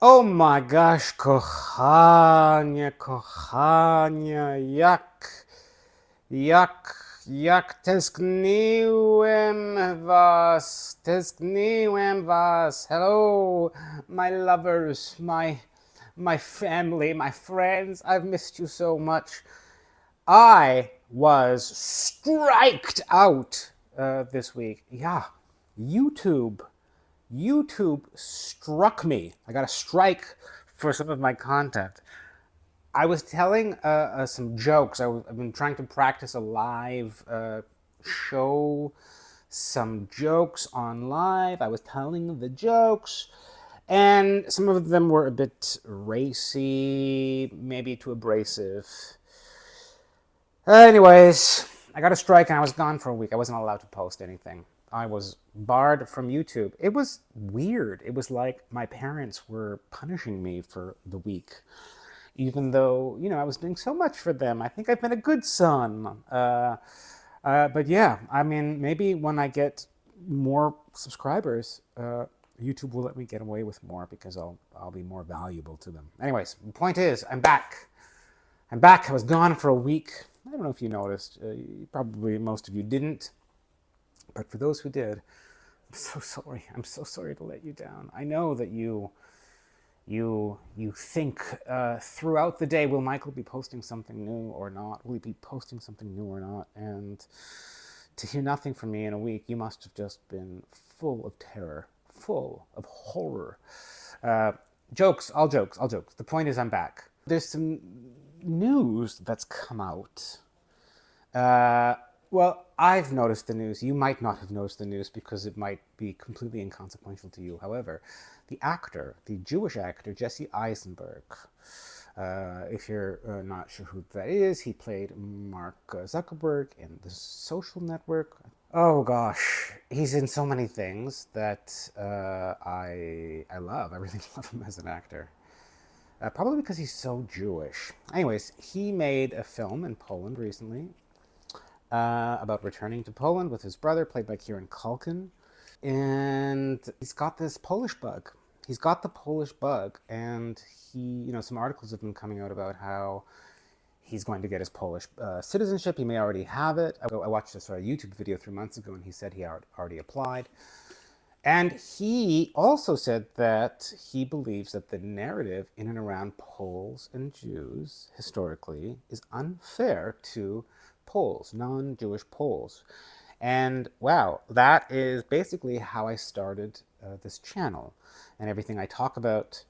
Oh my gosh, kochania, jak tęskniłem was. Hello, my lovers, my family, my friends. I've missed you so much. I was striked out this week. Yeah, YouTube. YouTube struck me. I got a strike for some of my content. I was telling some jokes. I've been trying to practice a live show, some jokes on live. I was telling the jokes, and some of them were a bit racy, maybe too abrasive. Anyways, I got a strike and I was gone for a week. I wasn't allowed to post anything. I was barred from YouTube. It was weird. It was like my parents were punishing me for the week, even though, I was doing so much for them. I think I've been a good son. But yeah, I mean, maybe when I get more subscribers, YouTube will let me get away with more because I'll be more valuable to them. Anyways, the point is, I'm back. I'm back. I was gone for a week. I don't know if you noticed. Probably most of you didn't. But for those who did, I'm so sorry. I'm so sorry to let you down. I know that you think throughout the day, will Michael be posting something new or not? Will he be posting something new or not? And to hear nothing from me in a week, you must have just been full of terror, full of horror. Jokes, all jokes, all jokes. The point is, I'm back. There's some news that's come out. Well, I've noticed the news. You might not have noticed the news because it might be completely inconsequential to you. However, the actor, the Jewish actor, Jesse Eisenberg, if you're not sure who that is, he played Mark Zuckerberg in The Social Network. Oh gosh, he's in so many things that I love. I really love him as an actor. Probably because he's so Jewish. Anyways, he made a film in Poland recently about returning to Poland with his brother, played by Kieran Culkin. And he's got this Polish bug. He's got the Polish bug, and some articles have been coming out about how he's going to get his Polish citizenship. He may already have it. I watched this YouTube video 3 months ago, and he said he already applied. And he also said that he believes that the narrative in and around Poles and Jews historically is unfair to Poles, non-Jewish Poles. And wow, that is basically how I started this channel. And everything I talk about,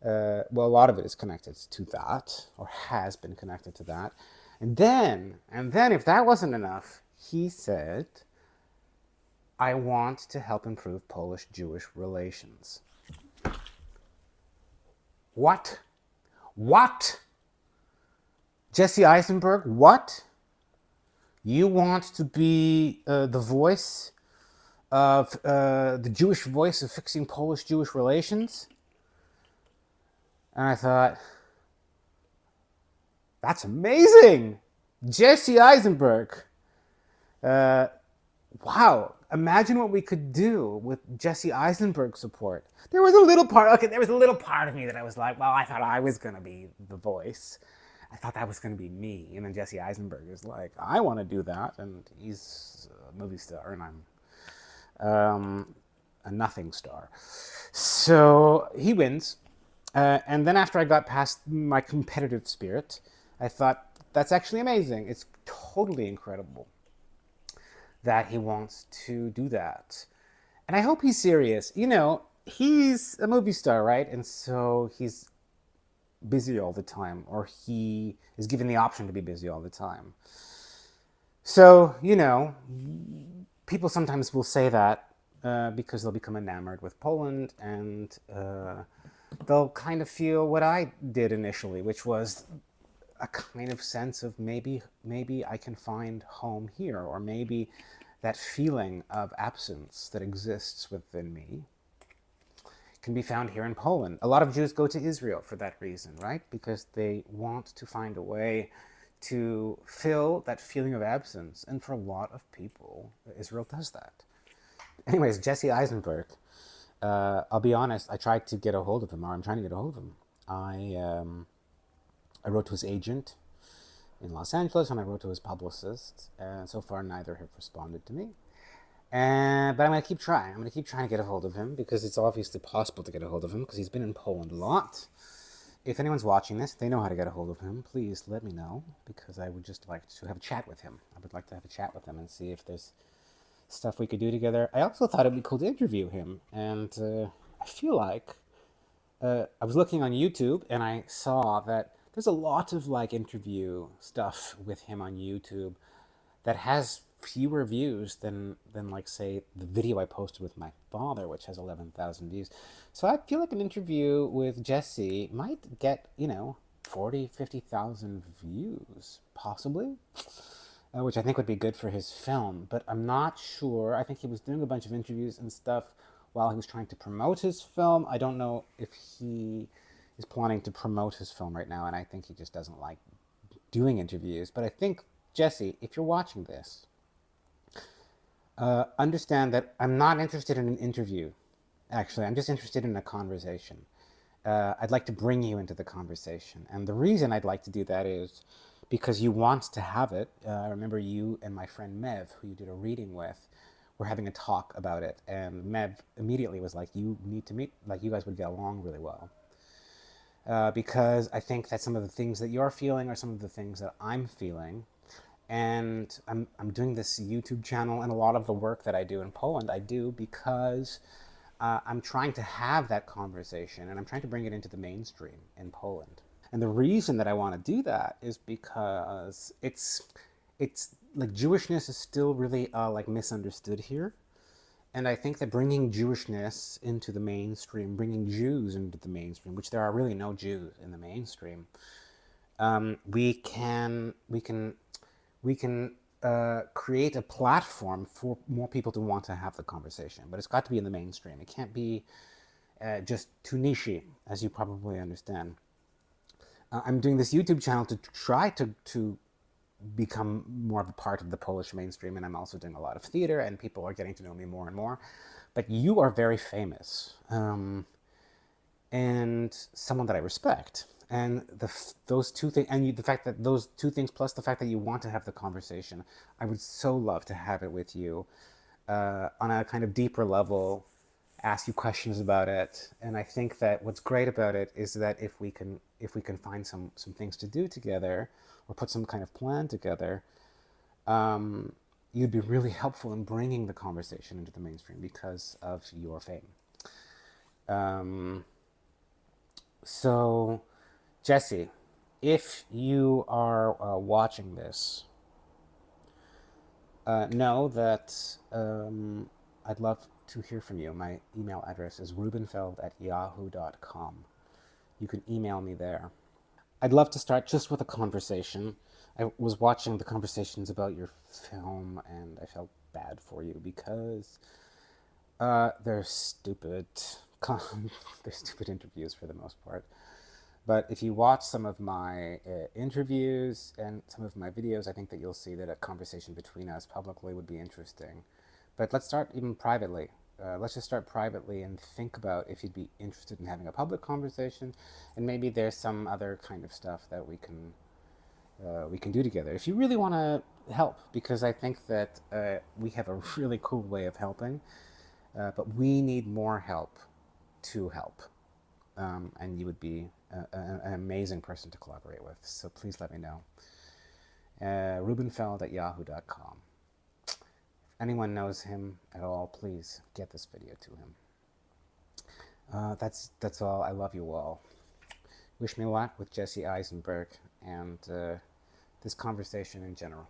well, a lot of it is connected to that, or has been connected to that. And then, if that wasn't enough, he said, I want to help improve Polish-Jewish relations. What? What? Jesse Eisenberg, what? You want to be the voice of the Jewish voice of fixing Polish-Jewish relations? And I thought, that's amazing! Jesse Eisenberg. Wow, imagine what we could do with Jesse Eisenberg's support. There was a little part of me that I was like, well, I thought I was going to be the voice. I thought that was going to be me. And then Jesse Eisenberg is like, I want to do that. And he's a movie star, and I'm a nothing star. So he wins. And then after I got past my competitive spirit, I thought, that's actually amazing. It's totally incredible that he wants to do that. And I hope he's serious. He's a movie star, right? And so he's busy all the time, or he is given the option to be busy all the time. So, people sometimes will say that because they'll become enamored with Poland, and they'll kind of feel what I did initially, which was a kind of sense of maybe I can find home here, or maybe that feeling of absence that exists within me can be found here in Poland. A lot of Jews go to Israel for that reason, right? Because they want to find a way to fill that feeling of absence. And for a lot of people, Israel does that. Anyways, Jesse Eisenberg, I'll be honest, I tried to get a hold of him, or I'm trying to get a hold of him. I wrote to his agent in Los Angeles, and I wrote to his publicist, and so far neither have responded to me. But I'm going to keep trying. I'm going to keep trying to get a hold of him, because it's obviously possible to get a hold of him, because he's been in Poland a lot. If anyone's watching this, they know how to get a hold of him, please let me know, because I would just like to have a chat with him. I would like to have a chat with him and see if there's stuff we could do together. I also thought it'd be cool to interview him, and I feel like I was looking on YouTube and I saw that there's a lot of like interview stuff with him on YouTube that has fewer views than like say the video I posted with my father, which has 11,000 views. So I feel like an interview with Jesse might get 40, 50,000 views possibly. Which I think would be good for his film, but I'm not sure. I think he was doing a bunch of interviews and stuff while he was trying to promote his film. I don't know if he is planning to promote his film right now, and I think he just doesn't like doing interviews. But I think, Jesse, if you're watching this, understand that I'm not interested in an interview. Actually, I'm just interested in a conversation. I'd like to bring you into the conversation. And the reason I'd like to do that is because you want to have it. I remember you and my friend Mev, who you did a reading with, were having a talk about it. And Mev immediately was like, you need to meet, like you guys would get along really well. Because I think that some of the things that you're feeling are some of the things that I'm feeling. And I'm doing this YouTube channel, and a lot of the work that I do in Poland, I do because I'm trying to have that conversation, and I'm trying to bring it into the mainstream in Poland. And the reason that I want to do that is because it's like Jewishness is still really like misunderstood here. And I think that bringing Jewishness into the mainstream, bringing Jews into the mainstream, which there are really no Jews in the mainstream, we can create a platform for more people to want to have the conversation. But it's got to be in the mainstream. It can't be just too niche, as you probably understand. I'm doing this YouTube channel to try to become more of a part of the Polish mainstream, and I'm also doing a lot of theater, and people are getting to know me more and more. But you are very famous, and someone that I respect. And those two things, and the fact that those two things, plus the fact that you want to have the conversation, I would so love to have it with you on a kind of deeper level, ask you questions about it. And I think that what's great about it is that if we can find some things to do together, or put some kind of plan together, you'd be really helpful in bringing the conversation into the mainstream because of your fame. So, Jesse, if you are watching this, know that I'd love to hear from you. My email address is rubenfeld@yahoo.com. You can email me there. I'd love to start just with a conversation. I was watching the conversations about your film, and I felt bad for you because they're stupid. They're stupid interviews for the most part. But if you watch some of my interviews and some of my videos, I think that you'll see that a conversation between us publicly would be interesting. But let's start even privately. Let's just start privately and think about if you'd be interested in having a public conversation, and maybe there's some other kind of stuff that we can do together. If you really want to help, because I think that we have a really cool way of helping, but we need more help to help, and you would be an amazing person to collaborate with. So please let me know. Rubenfeld@yahoo.com. Anyone knows him at all, please get this video to him. That's all. I love you all. Wish me luck with Jesse Eisenberg and this conversation in general.